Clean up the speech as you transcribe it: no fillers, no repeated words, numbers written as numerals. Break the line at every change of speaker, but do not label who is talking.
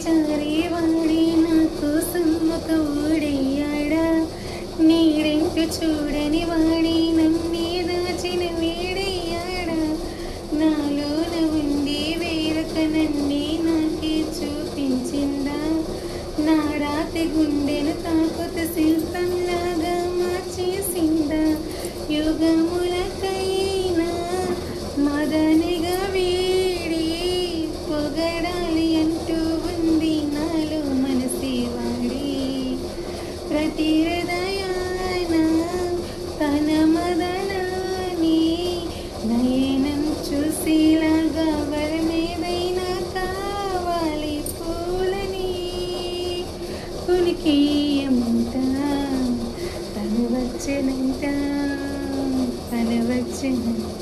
చారి వాడి నా కోసం ఒక ఊడయ్యాడా, నీడెంటు చూడని వాడి నన్నే దాచిన వీడయ్యాడా, నాలోన ఉండి వేరొక నన్నే నాకే చూపించిందా, నా రాతి గుండెను తాకుత శిల్పంలాగా మార్చేసిందా, యుగములకైనా మదనిగా వీడి పొగడాలి అంటూ ఉంది నాలో మనసే వాడి, ప్రతి హృదయాన తన మదనాన్ని నయనం చూసేలాగా వరమేదైనా కావాలి పూలని, కులికేయమంట తను వచ్చనంట, తను వచ్చనంట.